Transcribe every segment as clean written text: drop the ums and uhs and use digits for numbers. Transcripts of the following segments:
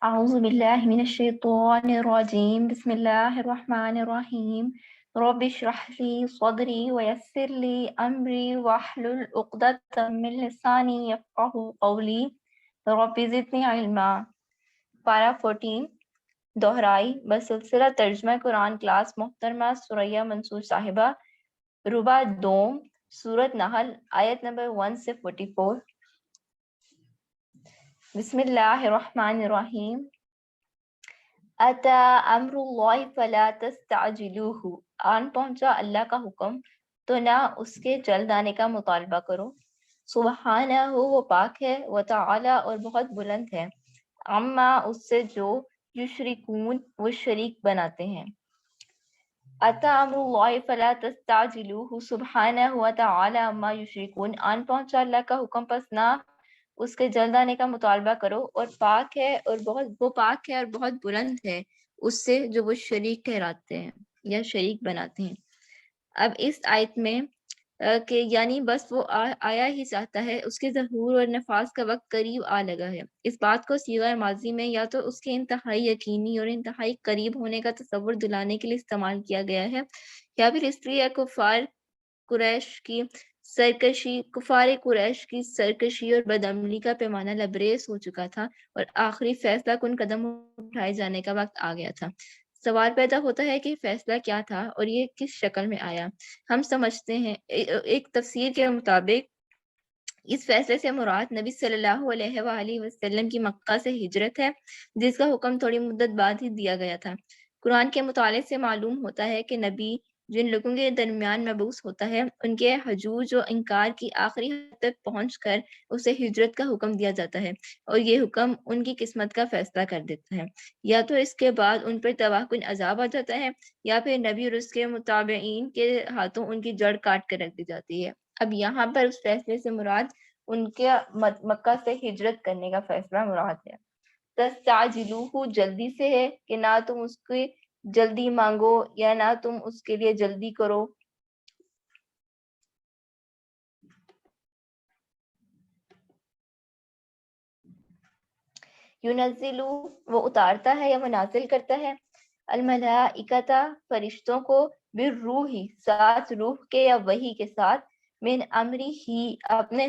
أعوذ بالله من الشيطان الرجيم بسم الله الرحمن الرحيم رب اشرح لي صدري ويسر لي أمري واحلل عقدة من لساني يفقهوا قولي رب زدني علما پارہ 14 دہرائی بسلسلہ ترجمہ قرآن کلاس محترمہ سریہ منصور صاحبہ ربع دوم سورت نحل آیت نمبر 1 سے 44 بسم اللہ الرحمن الرحیم اتا امر اللہ فلا تستعجلوہ آن پہنچا اللہ کا حکم تو نہ اس کے جلد آنے کا مطالبہ کرو سبحانہ وہ پاک ہے وتعالی اور بہت بلند ہے عما اس سے جو یشرکون وہ شریک بناتے ہیں اتا امر اللہ فلا تستعجلوہ سبحانہ وتعالی عما یشرکون آن پہنچا اللہ کا حکم پس نہ اس کے جلد آنے کا مطالبہ کرو اور پاک ہے اور بہت بلند ہے اس سے جو وہ شریک ٹھہراتے ہیں یا شریک بناتے ہیں۔ اب اس آیت میں کہ یعنی بس وہ آیا ہی چاہتا ہے، اس کے ظہور اور نفاذ کا وقت قریب آ لگا ہے۔ اس بات کو صیغہ ماضی میں یا تو اس کے انتہائی یقینی اور انتہائی قریب ہونے کا تصور دلانے کے لیے استعمال کیا گیا ہے، یا پھر اس لیے کفار قریش کی سرکشی اور بدعملی کا پیمانہ لبریز ہو چکا تھا اور آخری فیصلہ کن قدم اٹھائے جانے کا وقت آ گیا تھا۔ سوال پیدا ہوتا ہے کہ فیصلہ کیا تھا اور یہ کس شکل میں آیا؟ ہم سمجھتے ہیں ایک تفسیر کے مطابق اس فیصلے سے مراد نبی صلی اللہ علیہ وآلہ وسلم کی مکہ سے ہجرت ہے، جس کا حکم تھوڑی مدت بعد ہی دیا گیا تھا۔ قرآن کے مطالعے سے معلوم ہوتا ہے کہ نبی جن لوگوں کے درمیان مبعوث ہوتا ہے ان کے حجوج و انکار کی آخری حد تک پہنچ کر اسے ہجرت کا حکم دیا جاتا ہے، اور یہ حکم ان کی قسمت کا فیصلہ کر دیتا ہے۔ یا تو اس کے بعد ان پر تباہ کن عذاب آ جاتا ہے، یا پھر نبی اور اس کے متابعین کے ہاتھوں ان کی جڑ کاٹ کر رکھ دی جاتی ہے۔ اب یہاں پر اس فیصلے سے مراد ان کے مکہ سے ہجرت کرنے کا فیصلہ مراد ہے۔ تستعجلوہ جلدی سے ہے کہ نہ تم اس کی جلدی مانگو یا نہ تم اس کے لیے جلدی کرو۔ ینزل وہ اتارتا ہے یا منازل کرتا ہے، الملائکۃ فرشتوں کو، بالروح ساتھ روح کے یا وحی کے ساتھ، من امری ہی اپنے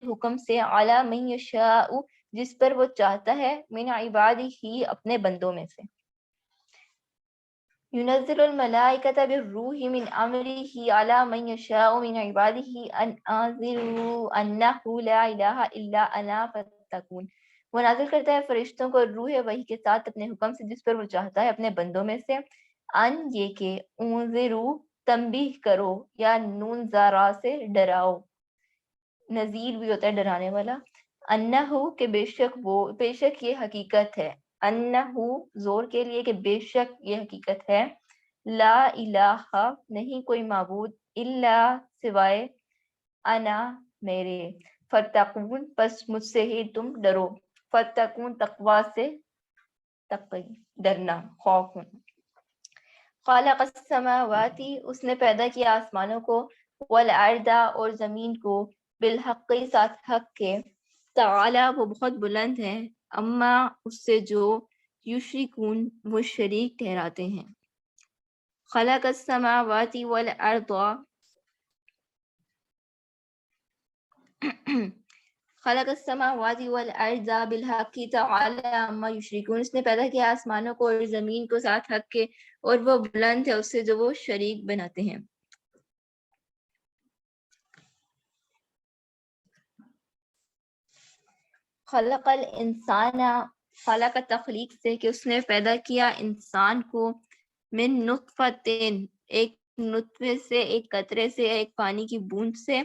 حکم سے، علی من یشاء جس پر وہ چاہتا ہے، من عبادہ ہی اپنے بندوں میں سے۔ ينزل الملائکۃ بالروح من امرہ علی من یشاء من عبادہ ان انذروا انہ لا الہ الا انا فاتقون۔ وہ نازل کرتا ہے فرشتوں کو روح وحی کے ساتھ اپنے حکم سے جس پر وہ چاہتا ہے اپنے بندوں میں سے، ان یہ کہ انذروا تنبیہ کرو، یا نون زارا سے ڈراؤ، نذیر بھی ہوتا ہے ڈرانے والا، انہ کہ بے شک یہ حقیقت ہے، انہ زور کے لیے کہ بے شک یہ حقیقت ہے، لا الہ نہیں کوئی معبود، الا سوائے، انا میرے، فتقون پس مجھ سے ہی تم ڈرو، فتقون تقوی سے تقی ڈرنا، خوف ہونا۔ خالق السماوات اس نے پیدا کیا آسمانوں کو، والارض اور زمین کو، بالحق ساتھ حق کے، تعالی وہ بہت بلند ہے، اما اس سے جو یشرکون وہ شریک ٹھہراتے ہیں۔ خلق السماوات والارض خلق السماوات والارض بالحق تعالی عما یشرکون اس نے پیدا کیا آسمانوں کو اور زمین کو ساتھ حق کے، اور وہ بلند ہے اس سے جو وہ شریک بناتے ہیں۔ خلق الانسان خلق تخلیق سے کہ اس نے پیدا کیا انسان کو، من نطفتین ایک نطفے سے، ایک قطرے سے، ایک پانی کی بوند سے،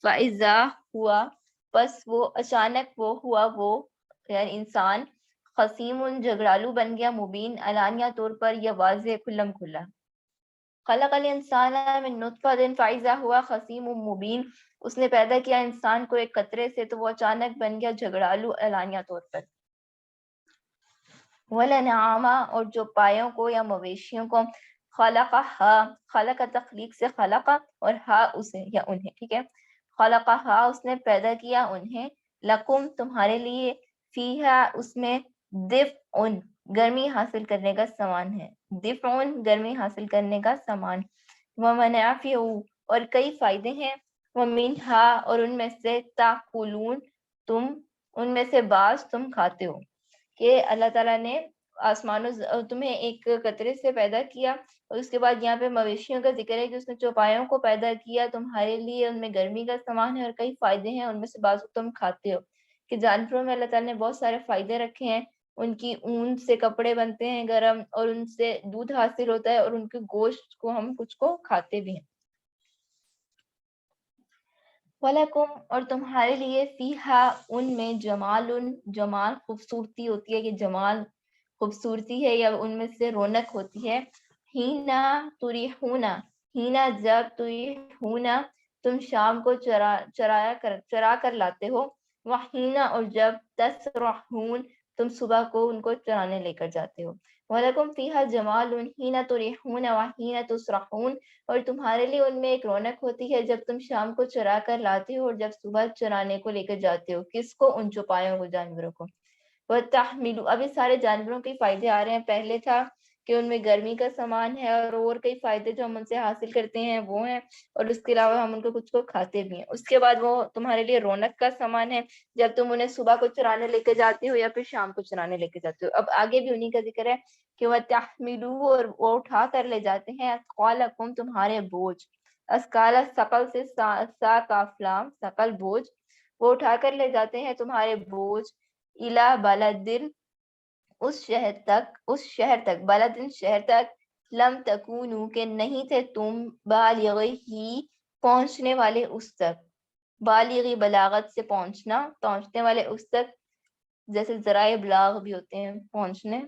فاذا ہوا پس وہ اچانک وہ ہوا وہ یعنی انسان، خصیم جھگڑالو بن گیا، مبین علانیہ طور پر یا واضح کھلم کھلا۔ خلق الانسان من نطفۃ فاذا ہوا خصیم مبین اس نے پیدا کیا انسان کو ایک قطرے سے تو وہ اچانک بن گیا جھگڑالو اعلانیہ طور پر۔ والانعام اور جو پایوں کو یا مویشیوں کو، خلقہا خلق تخلیق سے خلق اور ہا اسے یا انہیں، ٹھیک ہے، خلقہا اس نے پیدا کیا انہیں، لکم تمہارے لیے، فیہا اس میں، دفعن گرمی حاصل کرنے کا سامان ہے، دفعن گرمی حاصل کرنے کا سامان، ومنافع اور کئی فائدے ہیں، ومنہا اور ان میں سے تاکلون تم ان میں سے بعض تم کھاتے ہو، کہ اللہ تعالیٰ نے تمہیں ایک قطرے سے پیدا کیا، اور اس کے بعد یہاں پہ مویشیوں کا ذکر ہے کہ اس نے چوپایوں کو پیدا کیا تمہارے لیے، ان میں گرمی کا سامان ہے اور کئی فائدے ہیں، ان میں سے بعض تم کھاتے ہو، کہ جانوروں میں اللہ تعالیٰ نے بہت سارے فائدے رکھے ہیں، ان کی اون سے کپڑے بنتے ہیں گرم، اور ان سے دودھ حاصل ہوتا ہے، اور ان کے گوشت کو ہم کچھ کو کھاتے بھی ہیں۔ وَلَكُمْ اور تمہارے لیے فیہا ان میں جمال خوبصورتی ہوتی ہے، کہ جمال خوبصورتی ہے یا ان میں سے رونق ہوتی ہے، ہینا تریحونا ہینا جب تریحونا تم شام کو چرا کر لاتے ہو، وحینا اور جب تسرحون تم صبح کو ان کو چرانے لے کر جاتے ہو، وَلَكُمْ فِيهَا جَمَالٌ حِينَ تُرِيحُونَ وَحِينَ تُسْرَحُونَ اور تمہارے لیے ان میں ایک رونق ہوتی ہے جب تم شام کو چرا کر لاتے ہو اور جب صبح چرانے کو لے کر جاتے ہو، کس کو؟ ان چوپایوں کو، جانوروں کو۔ وَتَحْمِلُ اب یہ سارے جانوروں کے فائدے آ رہے ہیں، پہلے تھا کہ ان میں گرمی کا سامان ہے اور کئی فائدے جو ہم ان سے حاصل کرتے ہیں وہ ہیں، اور اس کے علاوہ ہم ان کو کچھ کو کھاتے بھی ہیں۔ اس کے بعد وہ تمہارے لیے رونق کا سامان ہے جب تم انہیں صبح کو چرانے لے کے جاتے ہو یا پھر شام کو چرانے لے کے جاتے ہو۔ اب آگے بھی انہی کا ذکر ہے کہ وَتَحْمِلُوا اور وہ اٹھا کر لے جاتے ہیں اثقالکم تمہارے بوجھ، اسکالا ثقل سے سا کاف لام ثقل بوجھ، وہ اٹھا کر لے جاتے ہیں تمہارے بوجھ الا بلدن اس شہر تک بلدن شہر تک لم تکونو کہ نہیں تھے تم بالغی ہی پہنچنے والے اس تک، بالغی بلاغت سے پہنچنے والے اس تک، جیسے ذرائع بلاغ بھی ہوتے ہیں پہنچنے،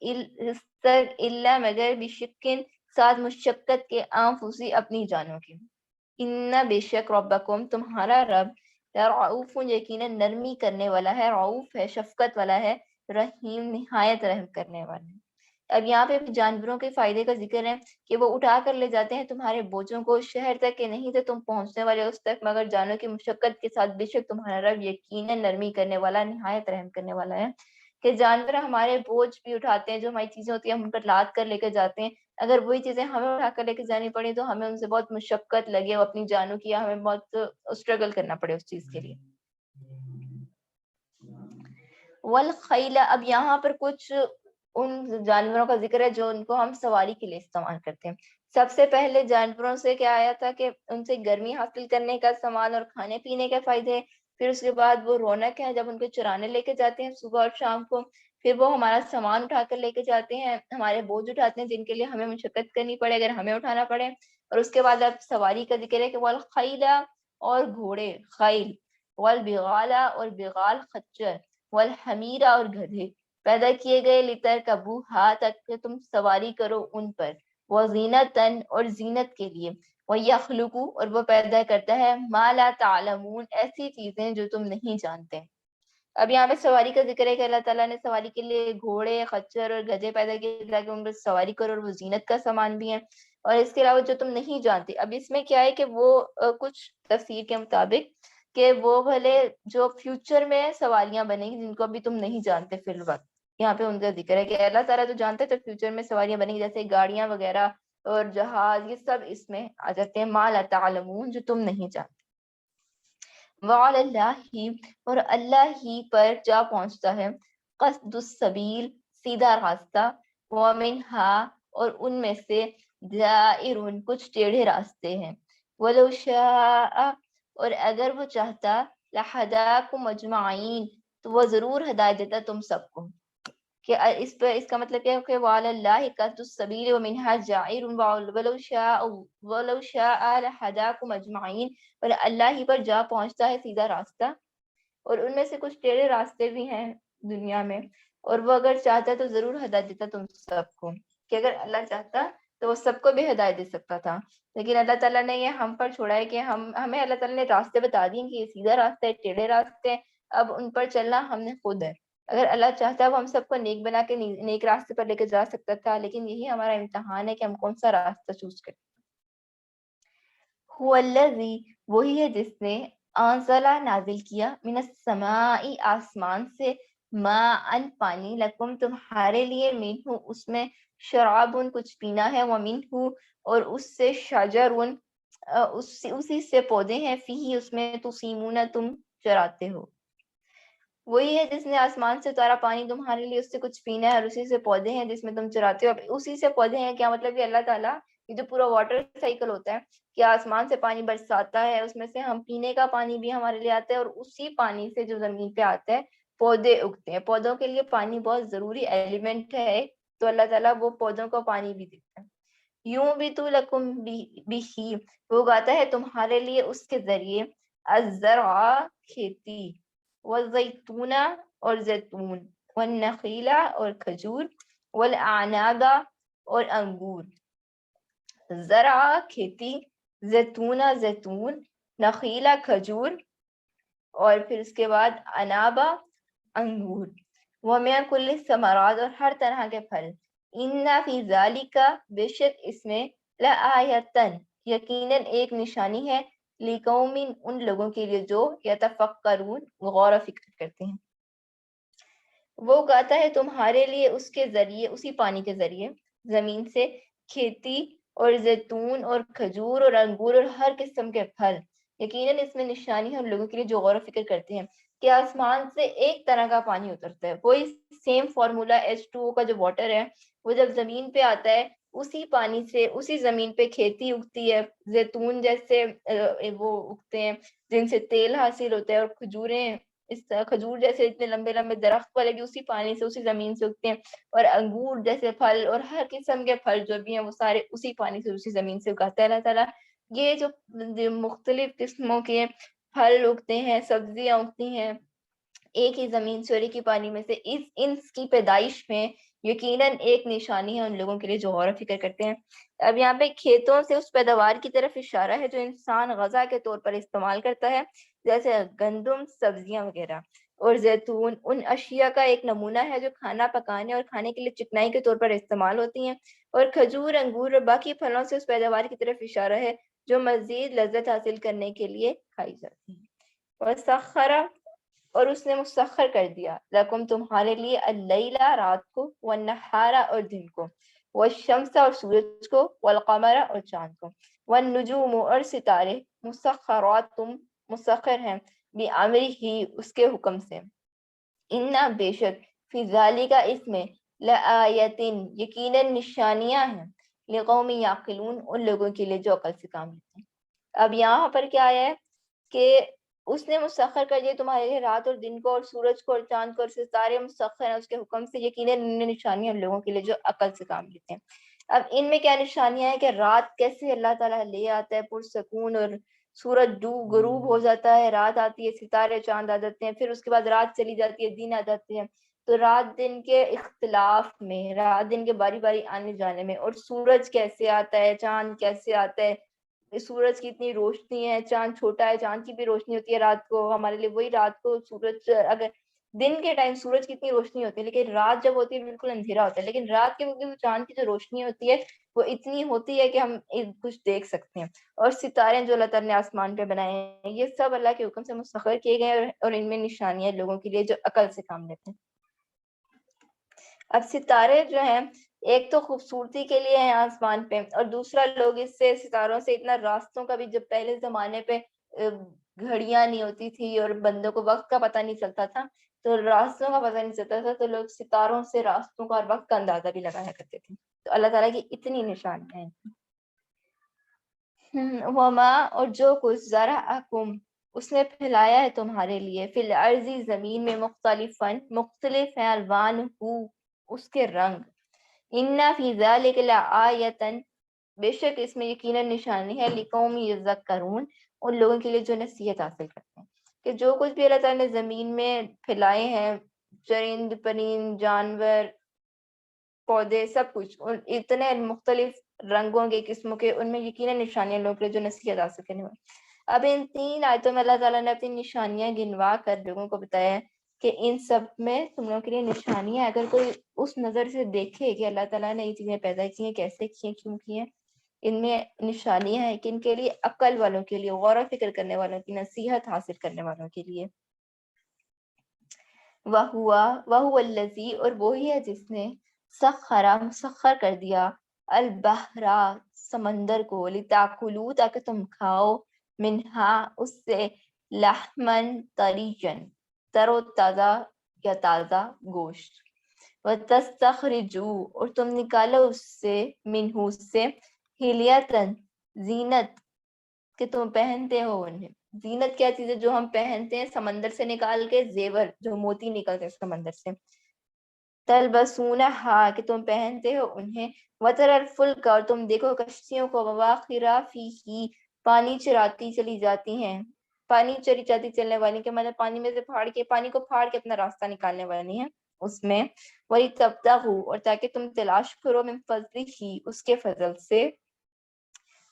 اس تک الا مگر بشکن ساتھ مشقت کے انفسی اپنی جانوں کی، ان بے شک ربکم تمہارا رب رعوف یقینا نرمی کرنے والا ہے، رعوف ہے شفقت والا ہے، رحیم نہایت رحم کرنے والا ہے۔ اب یہاں پہ جانوروں کے فائدے کا ذکر ہے کہ وہ اٹھا کر لے جاتے ہیں تمہارے بوجھوں کو شہر تک، کہ نہیں تھے تم پہنچنے والے اس تک مگر جانو کی مشقت کے ساتھ، بے شک تمہارا رب یقینا نرمی کرنے والا نہایت رحم کرنے والا ہے، کہ جانور ہمارے بوجھ بھی اٹھاتے ہیں، جو ہماری چیزیں ہوتی ہیں ہم ان پر لاد کر لے کے جاتے ہیں، اگر وہی چیزیں ہمیں اٹھا کر لے کے جانی پڑی تو ہمیں ان سے بہت مشقت لگے، وہ اپنی جانوں کی، ہمیں بہت اسٹرگل کرنا پڑے اس چیز کے لیے۔ والخیل اب یہاں پر کچھ ان جانوروں کا ذکر ہے جو ان کو ہم سواری کے لیے استعمال کرتے ہیں۔ سب سے پہلے جانوروں سے کیا آیا تھا کہ ان سے گرمی حاصل کرنے کا سامان اور کھانے پینے کے فائدے، پھر اس کے بعد وہ رونق ہے جب ان کو چرانے لے کے جاتے ہیں صبح اور شام کو، پھر وہ ہمارا سامان اٹھا کر لے کے جاتے ہیں، ہمارے بوجھ اٹھاتے ہیں جن کے لیے ہمیں مشقت کرنی پڑے اگر ہمیں اٹھانا پڑے، اور اس کے بعد اب سواری کا ذکر ہے کہ والخیل اور گھوڑے خیل، والبغال اور بغال خچر، والحمیر اور گدھے پیدا کیے گئے لترکبوہا تک کہ تم سواری کرو ان پر، وزینتن اور زینت کے لیے، ویخلق اور وہ پیدا کرتا ہے ما لا تعلمون ایسی چیزیں جو تم نہیں جانتے۔ اب یہاں پہ سواری کا ذکر ہے کہ اللہ تعالیٰ نے سواری کے لیے گھوڑے خچر اور گدھے پیدا کیے تاکہ ان پر سواری کرو، اور وہ زینت کا سامان بھی ہے، اور اس کے علاوہ جو تم نہیں جانتے۔ اب اس میں کیا ہے کہ وہ کچھ تفسیر کے مطابق کہ وہ بھلے جو فیوچر میں سواریاں بنیں گی جن کو ابھی تم نہیں جانتے فی الوقت، یہاں پہ ان کا ذکر ہے کہ اللہ تعالیٰ جو جانتے تو فیوچر میں سواریاں بنیں گی جیسے گاڑیاں وغیرہ اور جہاز، یہ سب اس میں آ جاتے ہیں ما لا تعلمون جو تم نہیں جانتے۔ وعلی اللہ اور اللہ ہی پر جا پہنچتا ہے قصد السبیل سیدھا راستہ، ومنہا اور ان میں سے جائرون کچھ ٹیڑھے راستے ہیں، ولو شاء اور اگر وہ چاہتا لہداکم اجمعین تو وہ ضرور ہدایت دیتا تم سب کو، کہ اس پہ اس کا مطلب کیا ہے کہ وعلی اللہ قصد السبیل ومنہا جائر ولو شاء لہداکم اجمعین اور اللہ ہی پر جا پہنچتا ہے سیدھا راستہ، اور ان میں سے کچھ ٹیڑھے راستے بھی ہیں دنیا میں، اور وہ اگر چاہتا تو ضرور ہدایت دیتا تم سب کو، کہ اگر اللہ چاہتا تو وہ سب کو بھی ہدایت دے سکتا تھا، لیکن اللہ تعالیٰ نے یہ ہم پر چھوڑا ہے کہ ہمیں اللہ تعالیٰ نے راستے بتا دیے کہ یہ سیدھا راستہ ہے، ٹیڑھے راستے ہیں، اب ان پر چلنا ہم نے خود ہے۔ اگر اللہ چاہتا وہ ہم سب کو نیک بنا کے نیک راستے پر لے کے جا سکتا تھا، لیکن یہی ہمارا امتحان ہے کہ ہم کون سا راستہ چوز کریں۔ هو الذی وہی ہے جس نے انزلہ نازل کیا من السماء آسمان سے ما ان پانی لکم تمہارے لیے منہ اس میں شرابن کچھ پینا ہے ومنہ اور اس سے شجرن اسی سے پودے ہیں فی اس میں تسیمون تم چراتے ہو. وہی ہے جس نے آسمان سے اتارا پانی تمہارے لیے، اس سے کچھ پینا ہے اور اسی سے پودے ہیں جس میں تم چراتے ہو. اب اسی سے پودے ہیں کیا مطلب کہ اللہ تعالیٰ یہ جو پورا واٹر سائیکل ہوتا ہے کہ آسمان سے پانی برساتا ہے، اس میں سے ہم پینے کا پانی بھی ہمارے لیے آتا ہے اور اسی پانی سے جو زمین پہ آتا ہے پودے اگتے ہیں. پودوں کے لیے پانی بہت ضروری ایلیمنٹ ہے، تو اللہ تعالیٰ وہ پودوں کو پانی بھی دیتا ہے. یوں بھی تو لکم بھی وہ اگاتا ہے تمہارے لیے اس کے ذریعے الزرع کھیتی، والزیتون اور زیتون، والنخیلہ اور کھجور، والاعناب اور انگور. زرع کھیتی، زیتون زیتون، نخیلہ کھجور، اور پھر اس کے بعد انابا انگور، ومن کل الثمرات اور ہر طرح کے پھل. ان فی ذالک بے شک اس میں لآیتن یقیناً ایک نشانی ہے، لقوم ان لوگوں کے لیے جو یتفکرون غور و فکر کرتے ہیں. وہ اگاتا ہے تمہارے لیے اس کے ذریعے، اسی پانی کے ذریعے زمین سے کھیتی اور زیتون اور کھجور اور انگور اور ہر قسم کے پھل. یقیناً اس میں نشانی ہے ان لوگوں کے لیے جو غور و فکر کرتے ہیں کہ آسمان سے ایک طرح کا پانی اترتا ہے، وہی سیم فارمولا H2O کا جو واٹر ہے وہ جب زمین پہ آتا ہے اسی پانی سے اسی زمین پہ کھیتی اگتی ہے، زیتون جیسے وہ اگتے ہیں جن سے تیل حاصل ہوتا ہے، اور کھجوریں اس طرح کھجور جیسے اتنے لمبے لمبے درخت والے بھی اسی پانی سے اسی زمین سے اگتے ہیں، اور انگور جیسے پھل اور ہر قسم کے پھل جو بھی ہیں وہ سارے اسی پانی سے اسی زمین سے اگاتا ہے اللہ تعالیٰ. یہ جو مختلف قسموں کے پھل اگتے ہیں، سبزیاں اگتی ہیں ایک ہی زمین سے اور ایک ہی پانی میں سے، ان کی پیدائش میں یقیناً ایک نشانی ہے ان لوگوں کے لیے جو غور و فکر کرتے ہیں. اب یہاں پہ کھیتوں سے اس پیداوار کی طرف اشارہ ہے جو انسان غذا کے طور پر استعمال کرتا ہے، جیسے گندم، سبزیاں وغیرہ. اور زیتون ان اشیاء کا ایک نمونہ ہے جو کھانا پکانے اور کھانے کے لیے چکنائی کے طور پر استعمال ہوتی ہیں. اور کھجور، انگور اور باقی پھلوں سے اس پیداوار کی طرف اشارہ ہے جو مزید لذت حاصل کرنے کے لیے کھائی جاتی ہیں. وسخر اور اس نے مسخر کر دیا لکم تمہارے لیے اللیلہ رات کو، والنہار اور دن کو، والشمس اور سورج کو، والقمر اور چاند کو، والنجوم اور ستارے مسخرات مسخر ہیں بِأَمْرِهِ ہی اس کے حکم سے. اِنَّا بے شک فی ذالک اس میں لآیتن یقیناً نشانیاں ہیں لقوم یعقلون ان لوگوں کے لیے جو عقل سے کام لیتے ہیں. اب یہاں پر کیا آیا ہے کہ اس نے مسخر کر دیا تمہارے لیے رات اور دن کو اور سورج کو اور چاند کو اور ستارے مسخر ہیں اس کے حکم سے، یقیناً ان نشانیاں ان لوگوں کے لیے جو عقل سے کام لیتے ہیں. اب ان میں کیا نشانیاں ہیں کہ رات کیسے اللہ تعالیٰ لے آتا ہے پرسکون، اور سورج غروب ہو جاتا ہے، رات آتی ہے، ستارے چاند آ جاتے ہیں، پھر اس کے بعد رات چلی جاتی ہے، دن آ جاتے ہیں. تو رات دن کے اختلاف میں، رات دن کے باری باری آنے جانے میں، اور سورج کیسے آتا ہے، چاند کیسے آتا ہے، سورج کی اتنی روشنی ہے، چاند چھوٹا ہے، چاند کی بھی روشنی ہوتی ہے رات کو ہمارے لیے، وہی رات کو سورج اگر دن کے ٹائم سورج کی اتنی روشنی ہوتی ہے لیکن رات جب ہوتی ہے بالکل اندھیرا ہوتا ہے، لیکن رات کے وقت چاند کی جو روشنی ہوتی ہے وہ اتنی ہوتی ہے کہ ہم کچھ دیکھ سکتے ہیں. اور ستارے جو اللہ تعالیٰ نے آسمان پہ بنائے ہیں یہ سب اللہ کے حکم سے مسخر کیے گئے اور ان میں نشانیاں لوگوں کے لیے جو عقل سے کام لیتے ہیں. اب ستارے جو ہیں ایک تو خوبصورتی کے لیے ہیں آسمان پہ، اور دوسرا لوگ اس سے ستاروں سے اتنا راستوں کا بھی، جب پہلے زمانے پہ گھڑیاں نہیں ہوتی تھی اور بندوں کو وقت کا پتہ نہیں چلتا تھا تو راستوں کا پتہ نہیں چلتا تھا، تو لوگ ستاروں سے راستوں کا اور وقت کا اندازہ بھی لگایا کرتے تھے. تو اللہ تعالیٰ کی اتنی نشانیاں ہیں. وما اور جو کچھ زرعکم اس نے پھیلایا ہے تمہارے لیے، فی الارض زمین میں، مختلف ہیں، الوان اس کے رنگ. ان فی ذلک لآیۃ بے شک اس میں یقیناً نشانی ہے، لقوم یذکرون ان لوگوں کے لیے جو نصیحت حاصل کرتے ہیں کہ جو کچھ بھی اللہ تعالیٰ نے زمین میں پھیلائے ہیں، چرند پرند جانور پودے سب کچھ اتنے مختلف رنگوں کے قسموں کے، ان میں یقیناً نشانیاں لوگوں کے لیے جو نصیحت حاصل کرنے والے. اب ان 3 آیتوں میں اللہ تعالیٰ نے اپنی نشانیاں گنوا کر لوگوں کو بتایا ہے کہ ان سب میں تم لوگوں کے لیے نشانیاں، اگر کوئی اس نظر سے دیکھے کہ اللہ تعالیٰ نے یہ چیزیں پیدا کی ہیں، کیسے کی ہیں، کیوں کی ہیں، ان میں نشانیاں ہیں کہ ان کے لیے عقل والوں کے لیے، غور و فکر کرنے والوں کی، نصیحت حاصل کرنے والوں کے لیے. وہو الذی، اور وہی ہے جس نے مسخر کر دیا البحرا، سمندر کو، لتاکلوا، تاکہ تم کھاؤ، منہا، اس سے، لحمن طریجن، تر و تازہ یا تازہ گوشت، وتستخرجوا، اور تم نکالو اس سے، منہو، اس سے، ہلیتن، زینت، کہ تم پہنتے ہو انہیں۔ زینت کیا چیز ہے جو ہم پہنتے ہیں سمندر سے نکال کے؟ زیور، جو موتی نکلتے ہیں سمندر سے۔ تلبسونہا، کہ تم پہنتے ہو انہیں، وتر الفلک، اور تم دیکھو کشتیوں کو، مواخر فیہ، پانی چراتی چلی جاتی ہیں، پانی چری جاتی چلنے والی، کہ مطلب پانی میں سے پھاڑ کے، پانی کو پھاڑ کے اپنا راستہ نکالنے والی ہیں اس میں، وَلِتَبْتَغُوا، اور تاکہ تم تلاش کرو، من فضلہ، اس کے فضل سے،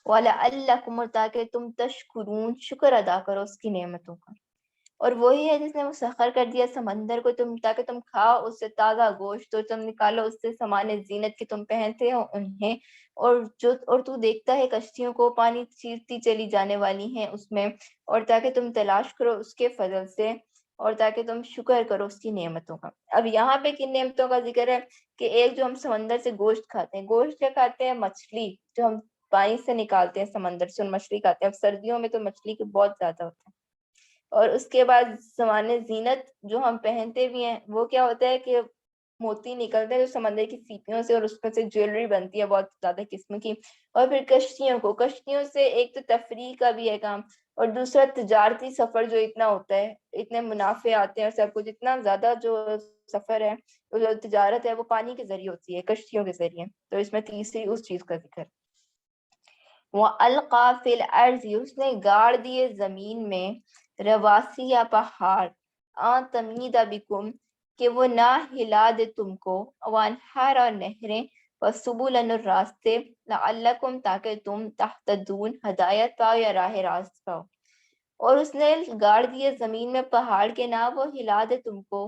وَلَعَلَّكُمْ، اور تاکہ تم تشکرون، شکر ادا کرو اس کی نعمتوں کا۔ اور وہی ہے جس نے مسخر کر دیا سمندر کو تاکہ تم کھاؤ اس سے تازہ گوشت، اور تم نکالو اس سے سامان زینت کے تم پہنتے ہو انہیں، اور تو دیکھتا ہے کشتیوں کو پانی چیرتی چلی جانے والی ہیں اس میں، اور تاکہ تم تلاش کرو اس کے فضل سے، اور تاکہ تم شکر کرو اس کی نعمتوں کا۔ اب یہاں پہ کن نعمتوں کا ذکر ہے؟ کہ ایک جو ہم سمندر سے گوشت کھاتے ہیں، گوشت کیا کھاتے ہیں؟ مچھلی، جو ہم پانی سے نکالتے ہیں سمندر سے، اور مچھلی کھاتے ہیں۔ اب سردیوں میں تو مچھلی کے بہت زیادہ ہوتا ہے۔ اور اس کے بعد سامان زینت جو ہم پہنتے بھی ہیں، وہ کیا ہوتا ہے کہ موتی نکلتے ہیں جو سمندر کی سیپیوں سے، اور اس میں سے جیولری بنتی ہے بہت زیادہ قسم کی۔ اور پھر کشتیوں سے ایک تو تفریح کا بھی ہے کام، اور دوسرا تجارتی سفر جو اتنا ہوتا ہے، اتنے منافع آتے ہیں اور سب کچھ، اتنا زیادہ جو سفر ہے، جو تجارت ہے، وہ پانی کے ذریعے ہوتی ہے، کشتیوں کے ذریعے۔ تو اس میں تیسری اس چیز کا ذکر۔ وَأَلْقَى فِي الْأَرْضِ، اس نے گاڑ دیے زمین میں، رواسی یا پہاڑ، آن تمید بکم، کہ وہ نہ ہلا دے تم کو، وانہار، اور نہریں، وسبلن، اور راستے، لعلکم، تاکہ تم تہتدون، ہدایت پاؤ یا راہ راست پاؤ۔ اور اس نے گاڑ دیے زمین میں پہاڑ کے، نہ وہ ہلا دے تم کو،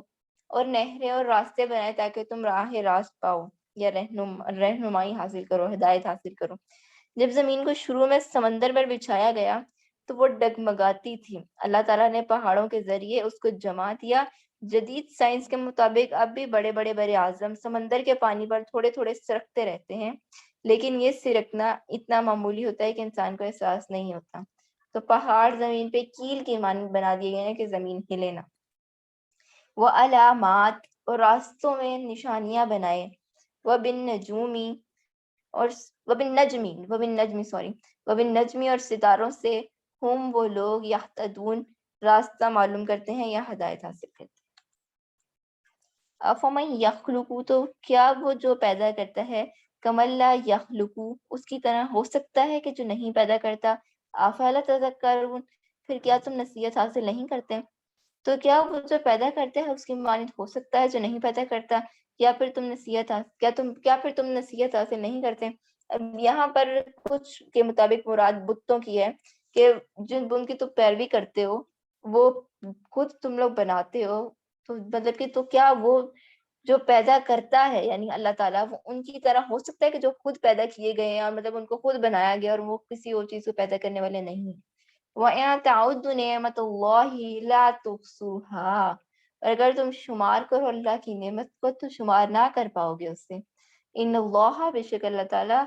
اور نہریں اور راستے بنائے تاکہ تم راہ راست پاؤ یا رہنمائی حاصل کرو، ہدایت حاصل کرو۔ جب زمین کو شروع میں سمندر پر بچھایا گیا تو وہ ڈگمگاتی تھی، اللہ تعالیٰ نے پہاڑوں کے ذریعے اس کو جما دیا۔ جدید سائنس کے مطابق اب بھی بڑے بڑے بر اعظم سمندر کے پانی پر تھوڑے تھوڑے سرکتے رہتے ہیں، لیکن یہ سرکنا اتنا معمولی ہوتا ہے کہ انسان کو احساس نہیں ہوتا۔ تو پہاڑ زمین پہ کیل کی مانند بنا دیے گئے ہیں کہ زمین ہلے نہ۔ وہ علامات، اور راستوں میں نشانیاں بنائے، وہ بن نجومی، اور وبالنجمی، اور ستاروں سے، ہم، وہ لوگ، یہتدون، راستہ معلوم کرتے ہیں یا ہدایت حاصل کرتے ہیں۔ افمن یخلق، تو کیا وہ جو پیدا کرتا ہے، کمل لا یخلق، اس کی طرح ہو سکتا ہے کہ جو نہیں پیدا کرتا؟ افلا تذکرون، پھر کیا تم نصیحت حاصل نہیں کرتے؟ تو کیا وہ جو پیدا کرتے ہیں اس کی مانند ہو سکتا ہے جو نہیں پیدا کرتا؟ یا پھر تم نصیحت حاصل نہیں کرتے؟ اب یہاں پر کچھ کے مطابق مراد بتوں کی ہے، کہ جن ان کی تم پیروی کرتے ہو، وہ خود تم لوگ بناتے ہو، تو مطلب کہ تو کیا وہ جو پیدا کرتا ہے یعنی اللہ تعالیٰ، وہ ان کی طرح ہو سکتا ہے کہ جو خود پیدا کیے گئے ہیں، اور مطلب ان کو خود بنایا گیا اور وہ کسی اور چیز کو پیدا کرنے والے نہیں ہیں۔ وَإِن تَعُدُّوا نِعْمَتَ اللَّهِ لَا تُحْصُوهَا، اور اگر تم شمار کرو اللہ کی نعمت کو تو شمار نہ کر پاؤ گے اس سے۔ ان اللہ، بے شک اللہ تعالیٰ،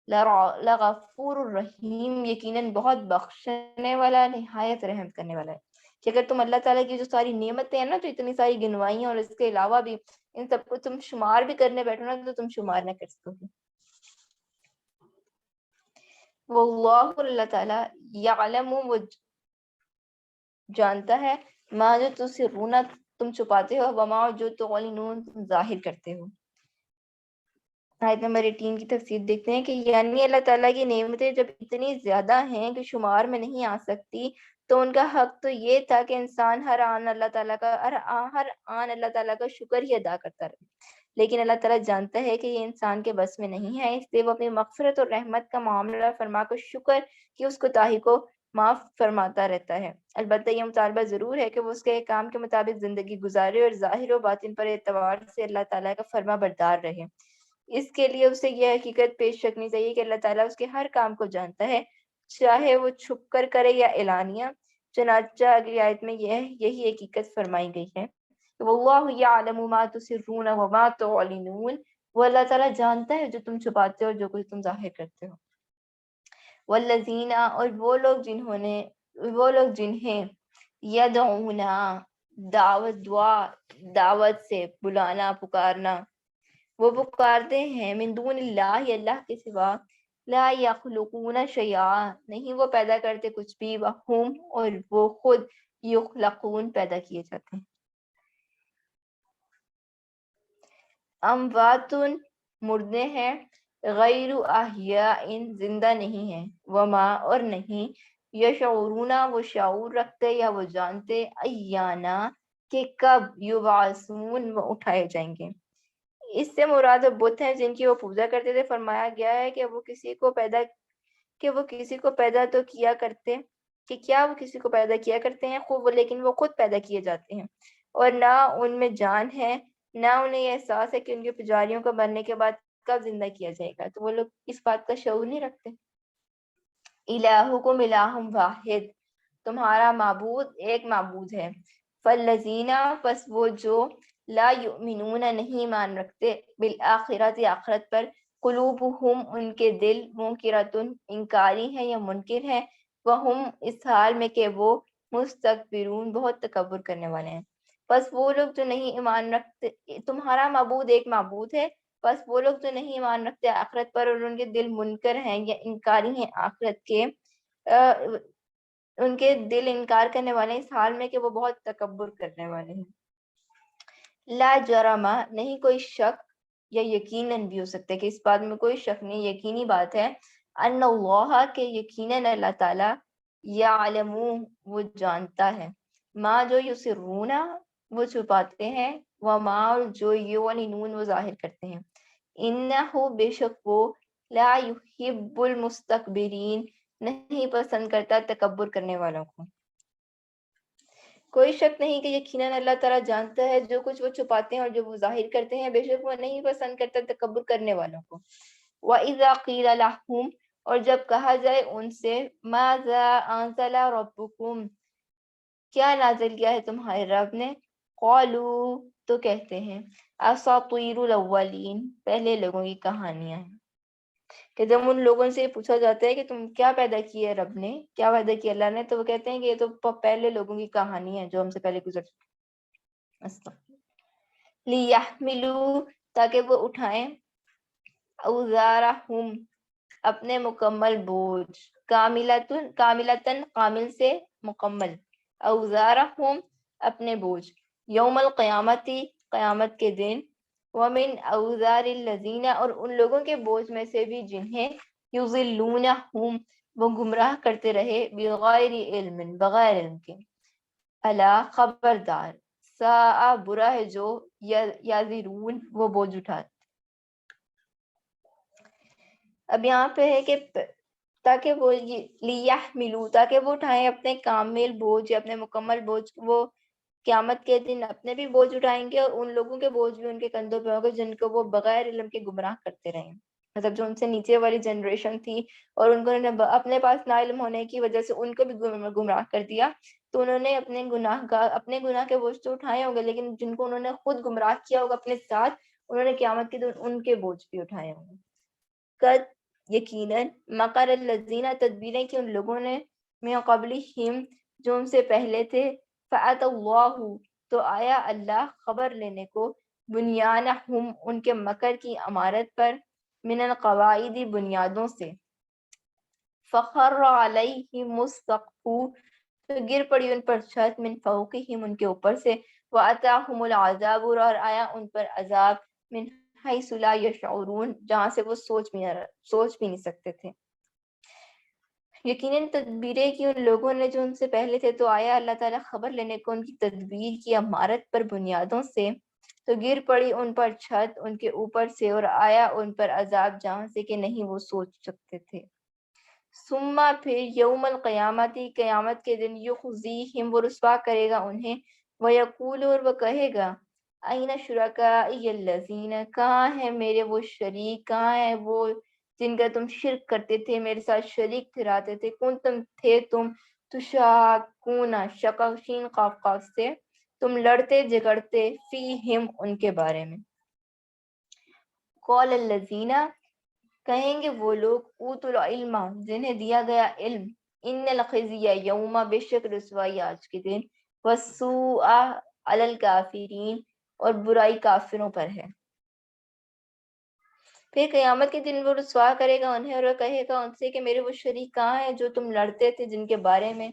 لغفور الرحیم، یقیناً بہت بخشنے والا، نہایت رحم کرنے والا ہے۔ کہ اگر تم اللہ تعالیٰ کی جو ساری نعمتیں ہیں نا، جو اتنی ساری گنوائی ہیں، اور اس کے علاوہ بھی ان سب کو تم شمار بھی کرنے بیٹھو نا، تو تم شمار نہ کر سکو گے۔ واللہ، اللہ تعالیٰ، یعلم، وہ جانتا ہے، ما جو تسرون، تم چھپاتے ہو، وما، جو تعلنون، تم ظاہر کرتے ہو۔ آیت نمبر 18 کی تفسیر دیکھتے ہیں کہ یعنی اللہ تعالیٰ کی نعمتیں جب اتنی زیادہ ہیں کہ شمار میں نہیں آ سکتی، تو ان کا حق تو یہ تھا کہ انسان ہر آن اللہ تعالیٰ کا شکر ہی ادا کرتا رہے۔ لیکن اللہ تعالیٰ جانتا ہے کہ یہ انسان کے بس میں نہیں ہے، اس لیے وہ اپنی مغفرت اور رحمت کا معاملہ فرما کر شکر کی اس کوتاہی کو معاف فرماتا رہتا ہے۔ البتہ یہ مطالبہ ضرور ہے کہ وہ اس کے احکام کے مطابق زندگی گزارے اور ظاہر و باطن پر اعتبار سے اللہ تعالیٰ کا فرما بردار رہے۔ اس کے لیے اسے یہ حقیقت پیش رکھنی چاہیے کہ اللہ تعالیٰ اس کے ہر کام کو جانتا ہے، چاہے وہ چھپ کر کرے یا اعلانیہ۔ چنانچہ اگلی آیت میں یہی حقیقت فرمائی گئی ہے۔ واللہ یعلم ما تسرون وما تعلنون، وہ اللہ تعالیٰ جانتا ہے جو تم چھپاتے ہو اور جو کچھ تم ظاہر کرتے ہو. والذین، اور وہ لوگ جنہیں یدعونا، دعوت سے بلانا، پکارنا، وہ پکارتے ہیں من دون اللہ، اللہ کے سوا، لا یخلقون شیئا، نہیں وہ پیدا کرتے کچھ بھی، وہم، اور وہ خود، یخلقون، پیدا کیے جاتے ہیں. اموات، مردے ہیں، غیر احیاء، زندہ نہیں ہیں، وما، اور نہیں، یشعرون، وہ شعور رکھتے یا وہ جانتے، ایانا، کہ کب، یبعثون، وہ اٹھائے جائیں گے. اس سے مراد بت ہیں جن کی وہ پوجا کرتے تھے. فرمایا گیا ہے کہ وہ کسی کو پیدا تو کیا کرتے، کہ کیا وہ کسی کو پیدا کیا کرتے ہیں، لیکن وہ خود پیدا کیے جاتے ہیں، اور نہ ان میں جان ہے، نہ انہیں یہ احساس ہے کہ ان کے پجاریوں کو مرنے کے بعد کب زندہ کیا جائے گا. تو وہ لوگ اس بات کا شعور نہیں رکھتے. الہکم الہ واحد، تمہارا معبود ایک معبود ہے. فالذین، پس وہ جو، لا یؤمنون، نہیں مان رکھتے، بالآخرت، آخرت پر، قلوبہم، ان کے دل، منکرتن، انکاری ہیں یا منکر ہیں، وہم، اس حال میں کہ وہ، مستکبرون، بہت تکبر کرنے والے ہیں. پس وہ لوگ جو نہیں ایمان رکھتے، تمہارا معبود ایک معبود ہے، بس وہ لوگ جو نہیں ایمان رکھتے آخرت پر، اور ان کے دل منکر ہیں یا انکاری ہیں آخرت کے، ان کے دل انکار کرنے والے ہیں اس حال میں کہ وہ بہت تکبر کرنے والے ہیں. لا جرم، نہیں کوئی شک یا یقیناً بھی ہو سکتا ہے کہ اس بات میں کوئی شک نہیں، یقینی بات ہے، ان اللہ، کہ یقیناً اللہ تعالیٰ، یعلم، وہ جانتا ہے، ما، جو یسرون، وہ چھپاتے ہیں، وما، اور جو یعلنون، وہ ظاہر کرتے ہیں. انہ، بے شک وہ، لا یحب المستکبرین، نہیں پسند کرتا تکبر کرنے والوں کو. کوئی شک نہیں کہ یقیناً اللہ تعالیٰ جانتا ہے جو کچھ وہ چھپاتے ہیں اور جو وہ ظاہر کرتے ہیں، بے شک وہ نہیں پسند کرتا تکبر کرنے والوں کو. وَإِذَا قِيلَ لَهُمْ، اور جب کہا جائے ان سے، مَاذَا أَنزَلَ رَبُّكُمْ، کیا نازل کیا ہے تمہارے رب نے، قَالُوا، تو کہتے ہیں، أَسَاطِيرُ الْأَوَّلِينَ، پہلے لوگوں کی کہانیاں ہیں. کہ جب ان لوگوں سے پوچھا جاتا ہے کہ تم کیا پیدا کیا ہے رب نے، کیا پیدا کیا اللہ نے، تو وہ کہتے ہیں کہ یہ تو پہلے لوگوں کی کہانی ہے جو ہم سے پہلے گزر چکی. لیحملوا، تاکہ وہ اٹھائیں، اوزارہم، اپنے مکمل بوجھ، کاملتن، کامل سے مکمل، اوزارہم، اپنے بوجھ، یوم القیامتی، قیامت کے دن، ومن اوزار الذین، اور ان لوگوں کے بوجھ میں سے بھی جنہیں، یضلونہم، وہ گمراہ کرتے رہے، بغیر علم، بغیر علم کے. الا، خبردار، ساء، برا ہے جو، یزرون، وہ بوجھ اٹھاتے. اب یہاں پہ ہے کہ تاکہ وہ لیحملوا، تاکہ وہ اٹھائیں اپنے کامل بوجھ یا اپنے مکمل بوجھ. وہ قیامت کے دن اپنے بھی بوجھ اٹھائیں گے اور ان لوگوں کے بوجھ بھی ان کے کندھوں پہ ہوگا جن کو وہ بغیر علم کے گمراہ کرتے رہے. مطلب جو ان سے نیچے والی جنریشن تھی اور ان کو اپنے پاس نا علم ہونے کی وجہ سے ان کو بھی گمراہ کر دیا، تو انہوں نے اپنے گناہ کے بوجھ تو اٹھائے ہوں گے، لیکن جن کو انہوں نے خود گمراہ کیا ہوگا اپنے ساتھ، انہوں نے قیامت کے دن ان کے بوجھ بھی اٹھائے ہوں گے. قد، یقیناً، مکر الذین، تدبیریں کی ان لوگوں نے، من قبلہم، جو ان سے پہلے تھے، فأتی اللہ، تو آیا اللہ خبر لینے کو، بنیانہم، ان کے مکر کی عمارت پر، من القواعد، بنیادوں سے، فخر علیہم السقف، تو گر پڑی ان پر چھت، من فوقہم، ان کے اوپر سے، واتاہم العذاب، اور آیا ان پر عذاب، من حیث لا یشعرون، جہاں سے وہ سوچ بھی نہیں سکتے تھے. یقیناً تدبیریں کی ان لوگوں نے جو ان سے پہلے تھے، تو آیا اللہ تعالیٰ خبر لینے کو ان کی تدبیر کی عمارت پر، بنیادوں سے، تو گر پڑی ان پر چھت ان کے اوپر سے، اور آیا ان پر عذاب جہاں سے کہ نہیں وہ سوچ سکتے تھے. ثم، پھر، یوم القیامتی، قیامت کے دن، یخزیہم، وہ رسوا کرے گا انہیں، ویقول، اور وہ کہے گا، این شرکائی الذین، کہاں ہیں میرے وہ شریک، کہاں ہیں وہ جن کا تم شرک کرتے تھے، میرے ساتھ شریک ٹھہراتے تھے، تم تشاکون، شقق شین قاف قاف سے، تم لڑتے جھگڑتے فیہم ان کے بارے میں. قول الذین کہیں گے وہ لوگ اوتوا العلم جنہیں دیا گیا علم ان الخزی یوم بے شک رسوائی آج کے دن والسوء علی الکافرین اور برائی کافروں پر ہے. پھر قیامت کے دن وہ رسوا کرے گا انہیں اور وہ کہے گا ان سے کہ میرے وہ شریک کہاں ہیں جو تم لڑتے تھے جن کے بارے میں.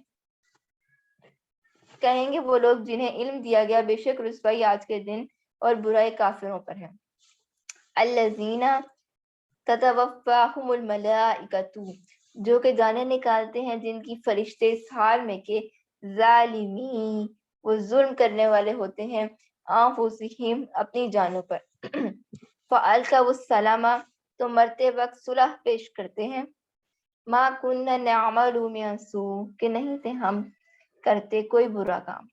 کہیں گے وہ لوگ جنہیں علم دیا گیا بے شک رسوائی آج کے دن اور برائی کافروں پر ہے. الذین تتوفاہم الملائکۃ جو کہ جانیں نکالتے ہیں جن کی فرشتے اس حال میں کہ ظالمی وہ ظلم کرنے والے ہوتے ہیں انفسہم اپنی جانوں پر. فالقوا السلام تو مرتے وقت صلح پیش کرتے ہیں. ما کننا نعمل من سوء کہ نہیں تھے ہم کرتے کوئی برا کام.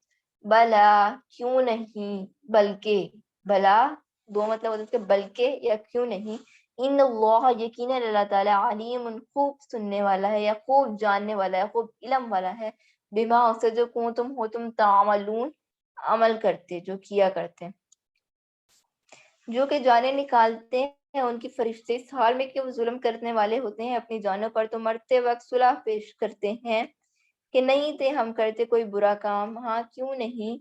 بلا کیوں نہیں بلکہ بلا دو مطلب ہوتا ہے اس کے بلکہ یا کیوں نہیں. ان اللہ یقینا اللہ تعالی علیم خوب سننے والا ہے یا خوب جاننے والا ہے خوب علم والا ہے بما اسے جو کنتم ہو تم تعملون عمل کرتے جو کیا کرتے. جو کہ جانیں نکالتے ہیں ان کی فرشتے اس حال میں کہ وہ ظلم کرنے والے ہوتے ہیں اپنی جانوں پر تو مرتے وقت صلح پیش کرتے ہیں کہ نہیں تھے ہم کرتے کوئی برا کام. ہاں کیوں نہیں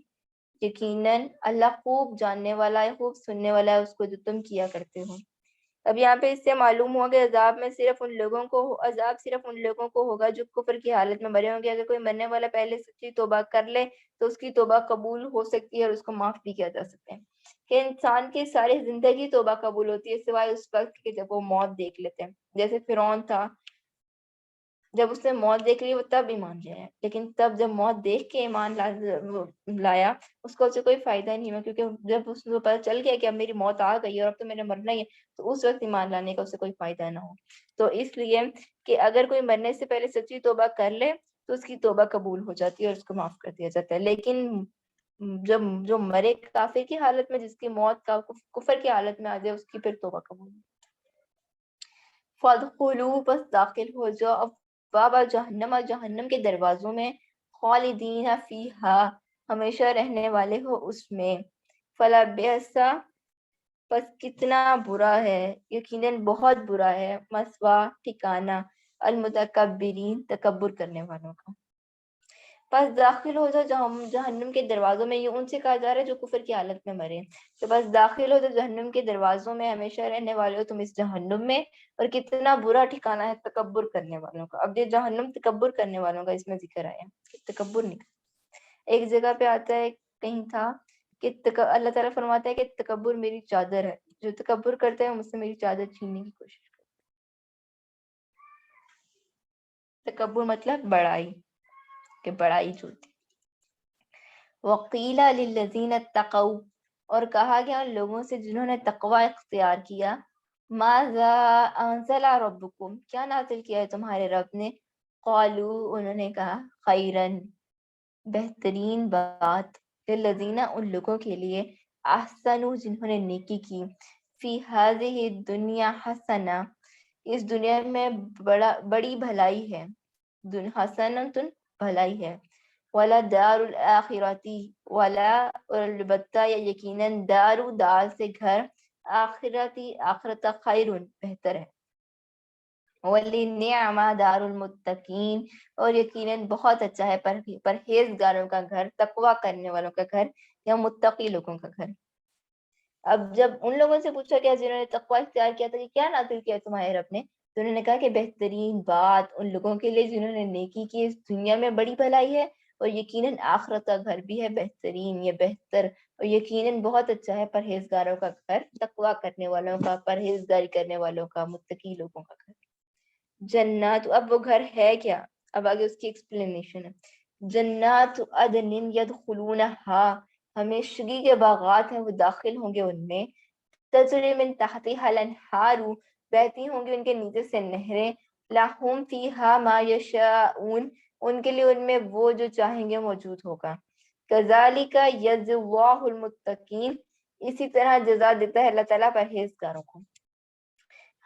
یقیناً اللہ خوب جاننے والا ہے خوب سننے والا ہے اس کو جو تم کیا کرتے ہو. اب یہاں پہ اس سے معلوم ہوا کہ عذاب صرف ان لوگوں کو ہوگا جو کفر کی حالت میں مرے ہوں گے. اگر کوئی مرنے والا پہلے سچی توبہ کر لے تو اس کی توبہ قبول ہو سکتی ہے اور اس کو معاف بھی کیا جا سکتا ہے. کہ انسان کی ساری زندگی توبہ قبول ہوتی ہے سوائے اس وقت کہ جب وہ موت دیکھ لیتے ہیں. جیسے فرعون تھا جب اس نے موت دیکھ لی وہ تب ایمان لے آیا لیکن تب جب موت دیکھ کے ایمان لایا اس کو اسے کوئی فائدہ نہیں ہوا کیونکہ جب اس کو پتہ چل گیا کہ اب میری موت آ گئی اور اب تو میں نے مرنا ہی ہے تو اس وقت ایمان لانے کا اسے کوئی فائدہ نہ ہو. تو اس لیے کہ اگر کوئی مرنے سے پہلے سچی توبہ کر لے تو اس کی توبہ قبول ہو جاتی ہے اور اس کو معاف کر دیا جاتا ہے. لیکن جب جو مرے کافر کی حالت میں جس کی موت کا کفر کی حالت میں آ جائے اس کی پھر توبہ قبول. فادخلوا بس داخل ہو جاؤ بابا جہنم کے دروازوں میں خالدین فیہا ہمیشہ رہنے والے ہو اس میں. فلا بیسا پس کتنا برا ہے یقیناً بہت برا ہے مثوا ٹھکانہ المتکبرین تکبر کرنے والوں کا. بس داخل ہو جاؤ جہنم کے دروازوں میں. یہ ان سے کہا جا رہا ہے جو کفر کی حالت میں مرے. تو بس داخل ہو جاؤ جہنم کے دروازوں میں ہمیشہ رہنے والے ہو تم اس جہنم میں اور کتنا برا ٹھکانہ ہے تکبر کرنے والوں کا. اب یہ جہنم تکبر کرنے والوں کا اس میں ذکر آیا کہ تکبر نہیں. ایک جگہ پہ آتا ہے کہیں تھا کہ اللہ تعالیٰ فرماتا ہے کہ تکبر میری چادر ہے. جو تکبر کرتے ہیں مجھ سے میری چادر چھیننے کی کوشش کرتے. تکبر مطلب بڑائی کہ بڑائی جو ہوتی. وقیل للذین اتقوا اور کہا گیا ان لوگوں سے جنہوں نے تقوی اختیار کیا ماذا انزل ربکم کیا نازل کیا ہے تمہارے رب نے. قالوا انہوں نے کہا خیرن بہترین بات للذین ان لوگوں کے لیے احسنوا جنہوں نے نیکی کی فی ہذہ الدنیا حسنہ اس دنیا میں بڑی بھلائی ہے. حسنۃ بھلائی ہے. ولا دار الاخرتی ولا اور البتہ یا یقیناً دار سے گھر آخرتی آخرت خیر بہتر ہے. وَلِنِّعْمَ دار المتقین اور یقیناً بہت اچھا ہے پرہیزگاروں کا گھر تقوی کرنے والوں کا گھر یا متقی لوگوں کا گھر. اب جب ان لوگوں سے پوچھا گیا جنہوں نے تقوی اختیار کیا تھا کہ کیا نازل کیا تمہارے رب نے تو انہوں نے کہا کہ بہترین بات ان لوگوں کے لیے جنہوں نے نیکی کی اس دنیا میں بڑی بھلائی ہے اور یقیناً آخرت کا گھر بھی ہے بہترین یا بہتر اور یقیناً بہت اچھا ہے پرہیزگاروں کا گھر تقوی کرنے والوں کا پرہیزگاری کرنے والوں کا متقی لوگوں کا گھر. جنات اب وہ گھر ہے کیا اب آگے اس کی ایکسپلینیشن ہے. جنات عدن یدخلونہا ہمیشگی کے باغات ہیں وہ داخل ہوں گے ان میں. تجری من تحتہا الانہار بہتی ہوں گی ان کے نیچے سے نہریں. لہم فیہا ما یشاءون ان کے لیے ان میں وہ جو چاہیں گے موجود ہوگا. کذالک یجزی اللہ المتقین اسی طرح جزا دیتا ہے اللہ تعالیٰ پرہیزگاروں کو.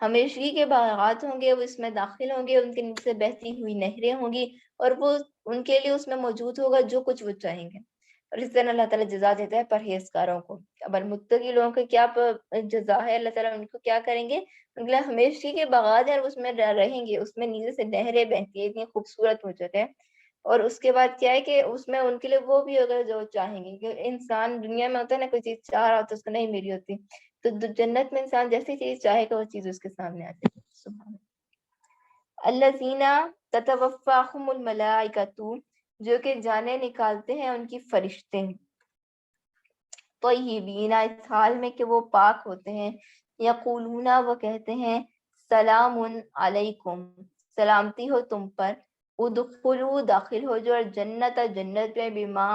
ہمیشگی کے باغات ہوں گے وہ اس میں داخل ہوں گے ان کے نیچے بہتی ہوئی نہریں ہوں گی اور وہ ان کے لیے اس میں موجود ہوگا جو کچھ وہ چاہیں گے. اور اس طرح اللہ تعالیٰ جزا دیتا ہے پرہیزگاروں کو. اب المتقی لوگوں کا کیا جزا ہے, اللہ تعالیٰ ان کو کیا کریں گے, ان کے لیے ہمیشہ کے باغات ہیں اور اس میں رہیں گے, اس میں نیچے سے نہریں بہتی ہیں, اتنی خوبصورت ہو جاتے ہیں. اور اس کے بعد کیا ہے کہ اس میں ان کے لیے وہ بھی ہوگا جو چاہیں گے, کہ انسان دنیا میں ہوتا ہے نا, کوئی چیز چاہ رہا ہوتا ہے اس کو نہیں میری ہوتی, تو جنت میں انسان جیسی چیز چاہے گا وہ چیز اس کے سامنے آ جائے گی. سبحان الذین تتوفاہم الملائکۃ, جو کہ جانیں نکالتے ہیں ان کی فرشتے, طیبین, اس حال میں کہ وہ پاک ہوتے ہیں, یقولون, وہ کہتے ہیں, سلام علیکم, سلامتی ہو تم پر, ادخلوا, داخل ہو جو, جنت, جنت میں, بما,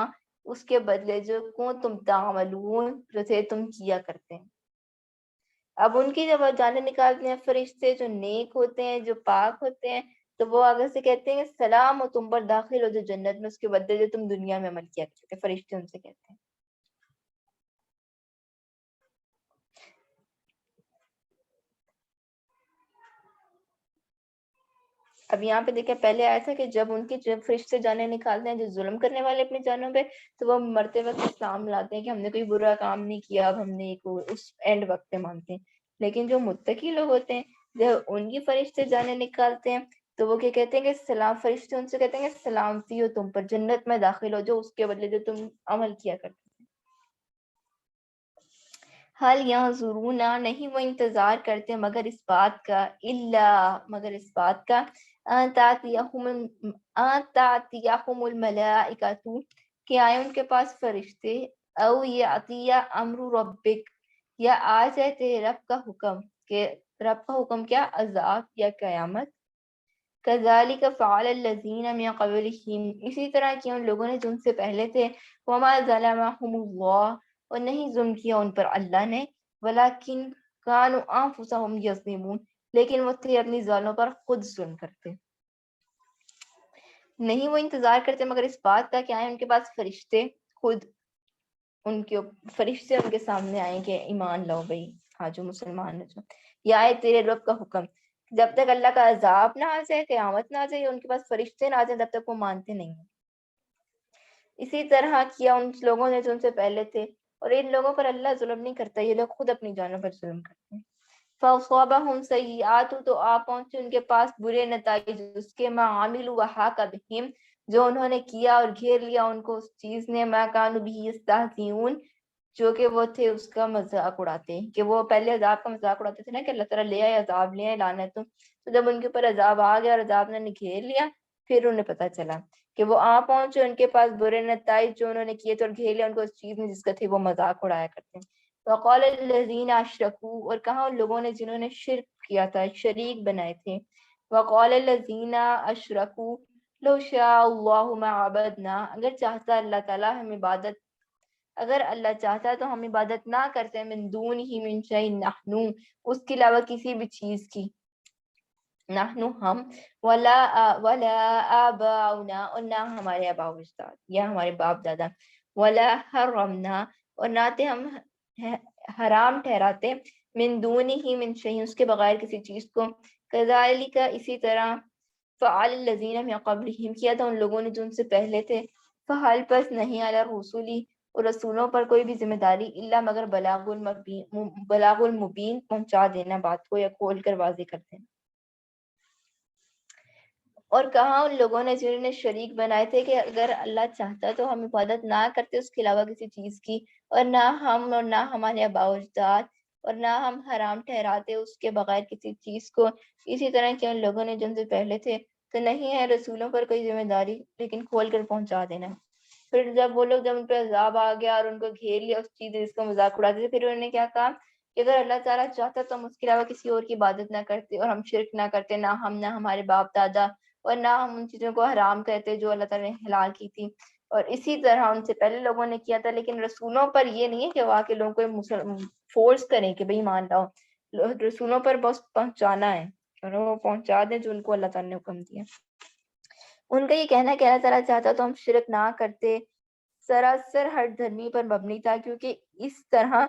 اس کے بدلے جو تم تعملون, جو تھے تم کیا کرتے ہیں. اب ان کی جب جانیں نکالتے ہیں فرشتے جو نیک ہوتے ہیں, جو پاک ہوتے ہیں, تو وہ آگے سے کہتے ہیں سلام ہو تم پر, داخل ہو جو جنت میں, اس کے بدلے جو تم دنیا میں عمل کیا کرتے ہیں. فرشتے ان سے کہتے ہیں. اب یہاں پہ دیکھیں, پہلے آیا تھا کہ جب ان کی جب فرشتے جانیں نکالتے ہیں جو ظلم کرنے والے اپنی جانوں پہ, تو وہ مرتے وقت اسلام لاتے ہیں کہ ہم نے کوئی برا کام نہیں کیا, اب ہم نے اس اینڈ وقت پہ مانتے ہیں. لیکن جو متقی لوگ ہوتے ہیں, جب ان کی فرشتے جانیں نکالتے ہیں, تو وہ کیا کہتے ہیں کہ سلام, فرشتے ان سے کہتے ہیں کہ سلامتی ہو تم پر, جنت میں داخل ہو جو, اس کے بدلے جو تم عمل کیا کرتے. حل ینظرون, نہیں وہ انتظار کرتے مگر اس بات کا, الا, مگر اس بات کا, ان تأتیہم الملائکۃ, کہ آئے ان کے پاس فرشتے, او یأتی امر ربک, یا آ جائے تیرے رب کا حکم, کہ رب کا حکم کیا, عذاب یا قیامت. کذالک فعل الذین من قبلہم, اسی طرح کیا ان لوگوں نے جو ان سے پہلے تھے, وما ظلمہم اللہ, اور نہیں ظلم کیا ان پر اللہ نے, ولکن کانوا انفسہم یظلمون, لیکن وہ تھے اپنی ذاتوں پر خود ظلم کرتے. نہیں وہ انتظار کرتے مگر اس بات کا کہ آئے ان کے پاس فرشتے, خود ان کے فرشتے ان کے سامنے آئیں کہ ایمان لاؤ بھائی, ہاں جو مسلمان ہے, جو یا آئے تیرے رب کا حکم. جب تک اللہ کا عذاب نہ آ جائے, قیامت نہ آ جائے, ان کے پاس فرشتے نہ آ جائیں, تب تک وہ مانتے نہیں ہیں. اسی طرح کیا ان لوگوں نے جو ان سے پہلے تھے, اور ان لوگوں پر اللہ ظلم نہیں کرتا, یہ لوگ خود اپنی جانوں پر ظلم کرتے ہیں. فَأَصَابَهُمْ سَيِّئَاتُ, تو آ پہنچے ان کے پاس برے نتائج, اس کے ما عَمِلُوا وَحَاقَ بِهِمْ, جو انہوں نے کیا اور گھیر لیا ان کو اس چیز نے, ما كانوا به يستهزئون, جو کہ وہ تھے اس کا مذاق اڑاتے ہیں, کہ وہ پہلے عذاب کا مذاق اڑاتے تھے نا, کہ اللہ تعالیٰ لے آئے عذاب, لے آئے لعنت. تو جب ان کے اوپر عذاب آ گیا اور عذاب نے گھیر لیا, پھر انہیں پتہ چلا کہ وہ آ پہنچے ان کے پاس برے نتائج جو انہوں نے کیے تھے, اور گھیر لیا ان کو اس چیز میں جس کا تھے وہ مذاق اڑایا کرتے ہیں. وقال الذین اشرکوا, اور کہا ان لوگوں نے جنہوں نے شرک کیا تھا, شریک بنائے تھے. وقال الذین اشرکوا لو شاء اللہ ما عبدنا, اگر چاہتا اللہ تعالیٰ ہم عبادت, اگر اللہ چاہتا تو ہم عبادت نہ کرتے, من دون ہی من شیء, نحن, اس کے علاوہ کسی بھی چیز کی, نحن ہم, ولا آباؤنا, اور نہ ہمارے آباء و اجداد یا ہمارے باپ دادا, ولا حرمنا, اور نہ تھے ہم حرام ٹھہراتے, من دون ہی من شیء, اس کے بغیر کسی چیز کو. کذالک, اسی طرح, فعل الذین من قبلہم, کیا تھا ان لوگوں نے جو ان سے پہلے تھے. فحل, پس نہیں, علی الرسل, اور رسولوں پر کوئی بھی ذمہ داری, الا مگر بلاغ المبین, پہنچا دینا بات کو یا کھول کر واضح کر دینا. اور کہا ان لوگوں نے جنہوں نے شریک بنائے تھے کہ اگر اللہ چاہتا تو ہم عبادت نہ کرتے اس کے علاوہ کسی چیز کی, اور نہ ہم اور نہ ہمارے آباء و اجداد, اور نہ ہم حرام ٹھہراتے اس کے بغیر کسی چیز کو. اسی طرح کہ ان لوگوں نے جن سے پہلے تھے, تو نہیں ہے رسولوں پر کوئی ذمہ داری, لیکن کھول کر پہنچا دینا. پھر جب وہ لوگ, جب ان پہ عذاب آ گیا اور ان کو گھیر لیا اس چیز جس کا مذاق اڑاتے تھے, پھر انہوں نے کیا کہا کہ اگر اللہ تعالیٰ چاہتا تو ہم اس کے علاوہ کسی اور کی عبادت نہ کرتے, اور ہم شرک نہ کرتے, نہ ہم نہ ہمارے باپ دادا, اور نہ ہم ان چیزوں کو حرام کرتے جو اللہ تعالیٰ نے حلال کی تھی. اور اسی طرح ان سے پہلے لوگوں نے کیا تھا, لیکن رسولوں پر یہ نہیں ہے کہ واقعی لوگوں کو فورس کریں کہ بھئی مان لاؤ, رسولوں پر بس پہنچانا ہے, اور وہ پہنچا دیں جو ان کو اللہ تعالیٰ نے حکم دیا. ان کا یہ کہنا ہے کہ اللہ تعالیٰ چاہتا تو ہم شرک نہ کرتے, سراسر ہر دھرمی پر مبنی تھا, کیونکہ اس طرح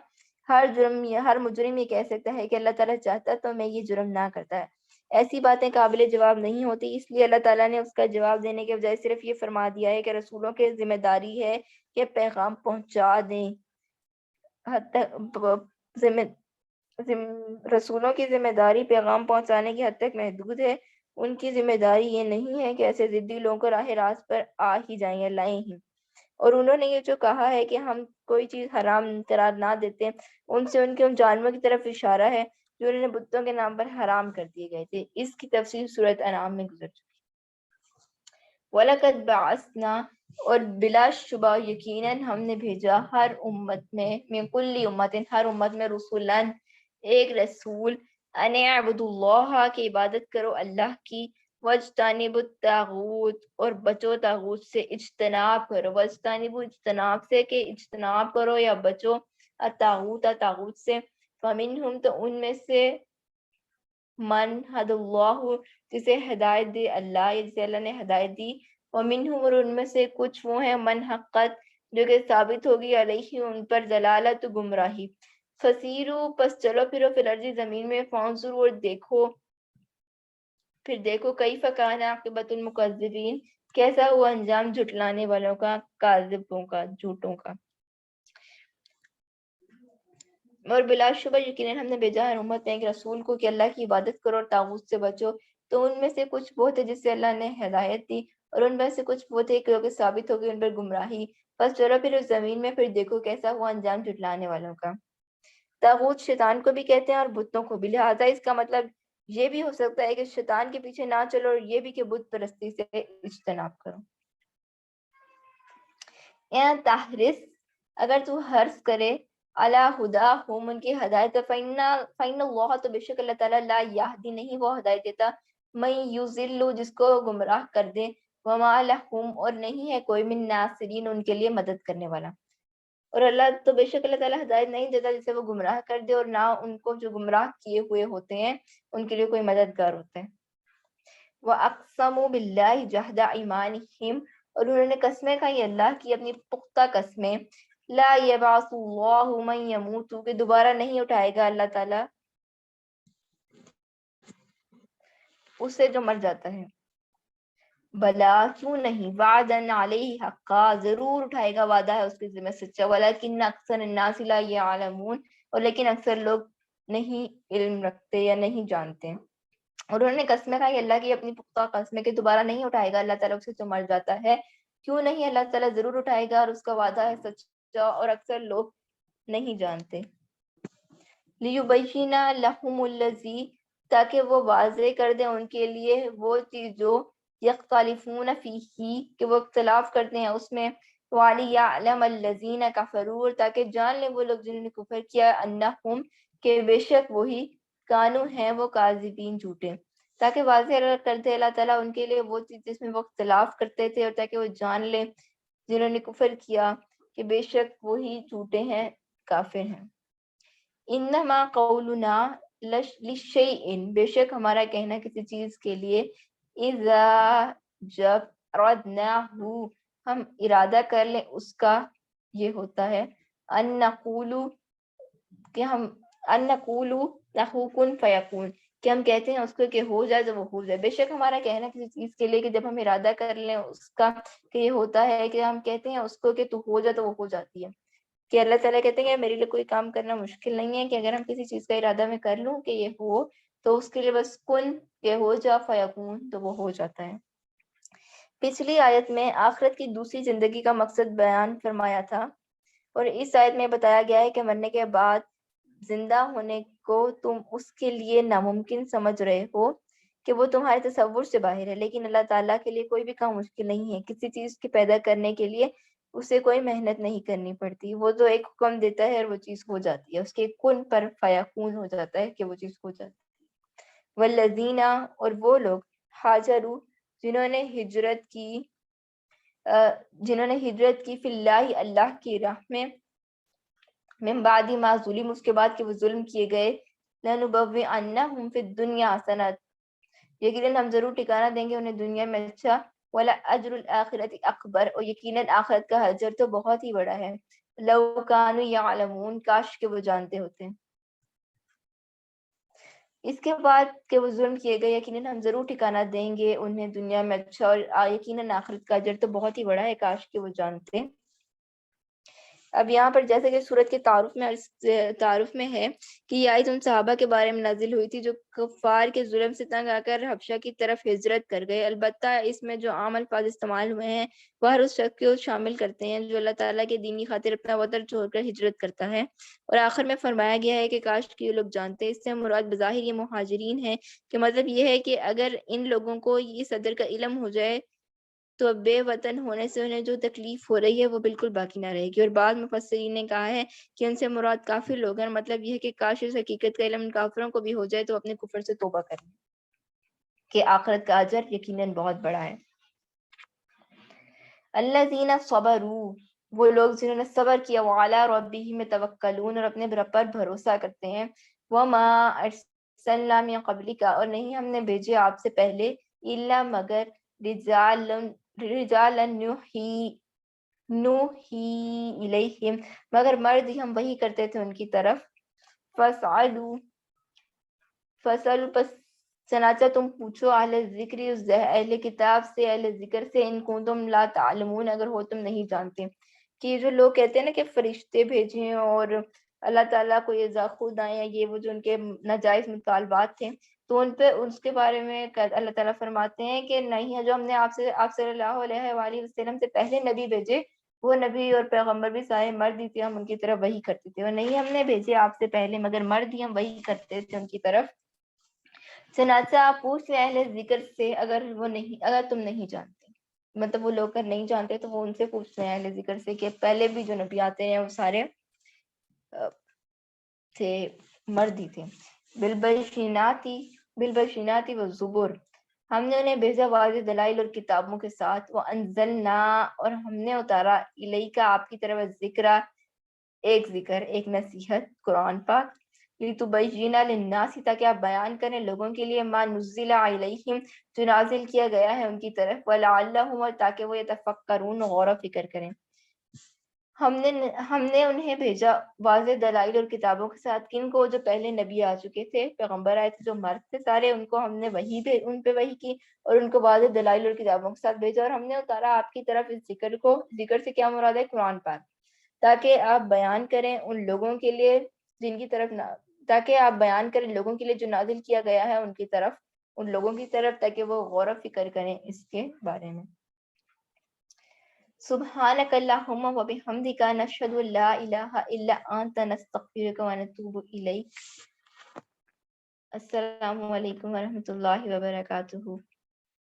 ہر مجرم یہ کہہ سکتا ہے کہ اللہ تعالیٰ چاہتا تو میں یہ جرم نہ کرتا ہے. ایسی باتیں قابل جواب نہیں ہوتی، اس لیے اللہ تعالیٰ نے اس کا جواب دینے کے بجائے صرف یہ فرما دیا ہے کہ رسولوں کی ذمہ داری ہے کہ پیغام پہنچا دیں۔ حد تک رسولوں کی ذمہ داری پیغام پہنچانے کی حد تک محدود ہے۔ ان کی ذمہ داری یہ نہیں ہے کہ ایسے ضدی لوگوں کو راہ راست پر آ ہی جائیں یا لائیں ہی۔ اور انہوں نے یہ جو کہا ہے کہ ہم کوئی چیز حرام قرار نہ دیتے، ان سے ان کے ان جانوروں کی طرف اشارہ ہے جو انہوں نے بتوں کے نام پر حرام کر دیے گئے تھے۔ اس کی تفصیل سورۃ انعام میں گزر چکی۔ وَلَقَدْ بَعَثْنَا، اور بلا شبہ یقیناً ہم نے بھیجا ہر امت میں، من کل امت، ہر امت میں، رسولن، ایک رسول، ان اعبدوا اللہ، کی عبادت کرو اللہ کی، واجتنبوا الطاغوت، اور بچو طاغوت سے، اجتناب کرو، واجتنبوا اجتناب سے کہ اجتناب کرو یا بچو، الطاغوت طاغوت سے، فمنہم تو ان میں سے، من حد اللہ جسے ہدایت دی اللہ، یا جسے اللہ نے ہدایت دی، ومنہم، اور ان میں سے کچھ وہ ہیں، من حقت جو کہ ثابت ہوگی علیہ ان پر ضلالت گمراہی، فسیرو پس چلو پھرو فی الارض زمین میں، فانظروا اور دیکھو، پھر دیکھو کیف کان عاقبۃ المکذبین کیسا ہوا انجام جھٹلانے والوں کا، کاذبوں کا، جھوٹوں کا۔ اور بلا شبہ یقیناً ہم نے بھیجا ہر امت میں ایک رسول کو کہ اللہ کی عبادت کرو اور طاغوت سے بچو، تو ان میں سے کچھ وہ تھے جس سے اللہ نے ہدایت دی، اور ان میں سے کچھ وہ تھے کہ ثابت ہو گئی ان پر گمراہی، بس چلو پھر اس زمین میں، پھر دیکھو کیسا ہوا انجام جھٹلانے والوں کا۔ طاغوت شیطان کو بھی کہتے ہیں اور بتوں کو بھی، لہٰذا اس کا مطلب یہ بھی ہو سکتا ہے کہ شیطان کے پیچھے نہ چلو، اور یہ بھی کہ بت پرستی سے اجتناب کرو۔ یا تحرس، اگر تو حرص کرے، علی ہداہم، ان کی ہدایت پر، فإن اللہ، تو بے شک اللہ تعالیٰ، لا یہدی، نہیں وہ ہدایت دیتا، من یضل، جس کو گمراہ کر دے، وما لہم، اور نہیں ہے کوئی، من ناصرین، ان کے لیے مدد کرنے والا۔ اور اللہ تو بے شک اللہ تعالیٰ ہدایت نہیں دیتا جسے وہ گمراہ کر دے، اور نہ ان کو جو گمراہ کیے ہوئے ہوتے ہیں ان کے لیے کوئی مددگار ہوتا ہے۔ وَأَقْسَمُوا بِاللَّهِ جَهْدَ أَيْمَانِهِمْ، اور انہوں نے قسمیں کھائی اللہ کی اپنی پختہ قسمیں، لا يبعث اللہ من يموت، کہ دوبارہ نہیں اٹھائے گا اللہ تعالیٰ اسے جو مر جاتا ہے، بلا، کیوں نہیں، وعدن علیہ حقا، ضرور اٹھائے گا، وعدہ ہے اس کے ذمہ سچا، ولکن اکثر الناس لا یعلمون، اور لیکن اکثر لوگ نہیں علم رکھتے یا نہیں جانتے۔ اور انہوں نے قسمیں کھائی اللہ کی اپنی پختہ قسمیں کہ دوبارہ نہیں اٹھائے گا اللہ تعالیٰ اسے جو مر جاتا ہے، کیوں نہیں، اللہ تعالیٰ ضرور اٹھائے گا اور اس کا وعدہ ہے سچا، اور اکثر لوگ نہیں جانتے۔ لیبین لہم الذی، تاکہ وہ واضح کر دیں ان کے لیے وہ چیز جو یختلفون فیہ، کہ وہ اختلاف کرتے ہیں اس میں، وَلِیَعْلَمَ الَّذِینَ کَفَرُوا، تاکہ جان لیں وہ لوگ جنہوں نے کفر کیا، انہم، کہ بے شک وہی، کانو ہیں وہ، کاذبین، جھوٹے، تاکہ واضح کر دے اللہ تعالیٰ ان کے لیے وہ چیز جس میں وہ اختلاف کرتے تھے، اور تاکہ وہ جان لیں جنہوں نے کفر کیا کہ بے شک وہی جھوٹے ہیں، کافر ہیں۔ انما قولنا لشیء، بے شک ہمارا کہنا کسی چیز کے لیے، اذا، جب، اردناہ، ہم ارادہ کر لیں اس کا، یہ ہوتا ہے، ان نقولو، کہ ہم، ان نقولو لہو کن فیکون، کہ ہم کہتے ہیں اس کو کہ ہو جائے تو وہ ہو جائے۔ بے شک ہمارا کہنا کسی چیز کے لیے کہ جب ہم ارادہ کر لیں اس کا کہ یہ ہوتا ہے، کہ ہم کہتے ہیں اس کو کہ تو ہو جائے تو وہ ہو جاتی ہے، کہ اللہ تعالیٰ کہتے ہیں کہ میرے لیے کوئی کام کرنا مشکل نہیں ہے، کہ اگر ہم کسی چیز کا ارادہ میں کر لوں کہ یہ ہو، تو اس کے لیے بس کن، کہ ہو جا، فیکون، تو وہ ہو جاتا ہے۔ پچھلی آیت میں آخرت کی دوسری زندگی کا مقصد بیان فرمایا تھا، اور اس آیت میں بتایا گیا ہے کہ مرنے کے بعد زندہ ہونے کو تم اس کے لیے ناممکن سمجھ رہے ہو، کہ وہ تمہارے تصور سے باہر ہے، لیکن اللہ تعالیٰ کے لیے کوئی بھی کام مشکل نہیں ہے۔ کسی چیز کے پیدا کرنے کے لیے اسے کوئی محنت نہیں کرنی پڑتی، وہ تو ایک حکم دیتا ہے اور وہ چیز ہو جاتی ہے، اس کے کن پر فیکون ہو جاتا ہے کہ وہ چیز ہو جاتی ہے۔ والذین، اور وہ لوگ، ہاجروا، جنہوں نے ہجرت کی، فی اللہ، اللہ کی راہ میں، من بعد ما ظلم، اس کے بعد کہ وہ ظلم کیے گئے، لنبوئنہم فی الدنیا حسنۃ، یقیناً ہم ضرور ٹھکانہ دیں گے انہیں دنیا میں اچھا، وَلَأَجْرُ الْآخِرَةِ أَكْبَرُ، اور یقیناً آخرت کا اجر تو بہت ہی بڑا ہے، لَوْ كَانُوا يَعْلَمُونَ، کاش کہ وہ جانتے ہوتے۔ اس کے بعد کہ وہ ظلم کیے گئے یقیناً ہم ضرور ٹھکانہ دیں گے انہیں دنیا میں اچھا، اور یقیناً آخرت کا اجر تو بہت ہی بڑا ہے، کاش کہ وہ جانتے۔ اب یہاں پر جیسے کہ سورت کے تعارف میں ہے کہ یہ آیت ان صحابہ کے بارے میں نازل ہوئی تھی جو کفار کے ظلم سے تنگ آ کر حبشہ کی طرف ہجرت کر گئے۔ البتہ اس میں جو عام الفاظ استعمال ہوئے ہیں وہ ہر اس شخص کو شامل کرتے ہیں جو اللہ تعالیٰ کے دین کی خاطر اپنا وطن چھوڑ کر ہجرت کرتا ہے۔ اور آخر میں فرمایا گیا ہے کہ کاش کہ یہ لوگ جانتے۔ اس سے مراد بظاہر یہ مہاجرین ہے، کہ مطلب یہ ہے کہ اگر ان لوگوں کو اس صدر کا علم ہو جائے تو بے وطن ہونے سے انہیں جو تکلیف ہو رہی ہے وہ بالکل باقی نہ رہے گی۔ اور بعض مفسرین نے کہا ہے کہ ان سے مراد کافر لوگ ہیں، مطلب یہ ہے کہ کاش اس حقیقت کا علم ان کافروں کو بھی ہو جائے تو اپنے کفر سے توبہ کریں کہ آخرت کا اجر یقیناً بہت بڑا ہے۔ الذین صبروا، وہ لوگ جنہوں نے صبر کیا، وعلی ربہم یتوکلون، اور اپنے رب پر بھروسہ کرتے ہیں۔ وما ارسلنا من قبلک، اور نہیں ہم نے بھیجے آپ سے پہلے، الا مگر رجالا نوحی الیہم، مگر مرد ہی ہم وحی کرتے تھے ان کی طرف۔ فسألوا، پس چنانچہ تم پوچھو، اہل ذکر، اہل کتاب سے، اہل ذکر سے، ان کو تم لا تعلمون، اگر ہو تم نہیں جانتے۔ کہ یہ جو لوگ کہتے ہیں نا کہ فرشتے بھیجیں اور اللہ تعالیٰ کو یہ خود آئے ہیں، یہ وہ جو ان کے ناجائز مطالبات تھے، تو ان پہ اس کے بارے میں اللہ تعالیٰ فرماتے ہیں کہ نہیں، جو ہم نے آپ صلی اللہ علیہ وآلہ وسلم سے پہلے نبی بھیجے، وہ نبی اور پیغمبر بھی سارے مرد ہی تھے، ہم ان کی طرف وحی کرتے تھے، اور نہیں ہم نے بھیجے آپ سے پہلے مگر مرد ہی ہم وحی کرتے تھے ان کی طرف۔ چنانچہ آپ پوچھ لیں اہل ذکر سے اگر تم نہیں جانتے، مطلب وہ لوگ اگر نہیں جانتے تو وہ ان سے پوچھ لیں اہل ذکر سے کہ پہلے بھی جو نبی آتے ہیں وہ سارے تھے، مرد ہی تھے۔ بالبشیناتی والزبر، ہم نے انہیں بھیجا واضح دلائل اور کتابوں کے ساتھ۔ وانزلنا، اور ہم نے اتارا، الیک، آپ کی طرف، ذکر، ایک ذکر، ایک نصیحت، قرآن پاک، لتبین للناس، تاکہ آپ بیان کریں لوگوں کے لیے، ما نزل علیہم، جو نازل کیا گیا ہے ان کی طرف، ولعلہم، اور تاکہ وہ یتفکرون، غور و فکر کریں۔ ہم نے انہیں بھیجا واضح دلائل اور کتابوں کے ساتھ، کن کو؟ جو پہلے نبی آ چکے تھے، پیغمبر آئے تھے جو مرد تھے سارے، ان کو ہم نے ان پہ وحی کی اور ان کو واضح دلائل اور کتابوں کے ساتھ بھیجا، اور ہم نے اتارا آپ کی طرف اس ذکر کو، ذکر سے کیا مراد ہے؟ قرآن پاک، تاکہ آپ بیان کریں ان لوگوں کے لیے تاکہ آپ بیان کریں لوگوں کے لیے جو نازل کیا گیا ہے ان کی طرف، ان لوگوں کی طرف، تاکہ وہ غور و فکر کریں اس کے بارے میں۔ سبحانک اللہم و بحمدک، نشہد ان لا الہ الا انت، نستغفرک و نتوب الیک۔ السلام علیکم ورحمۃ اللہ وبرکاتہ۔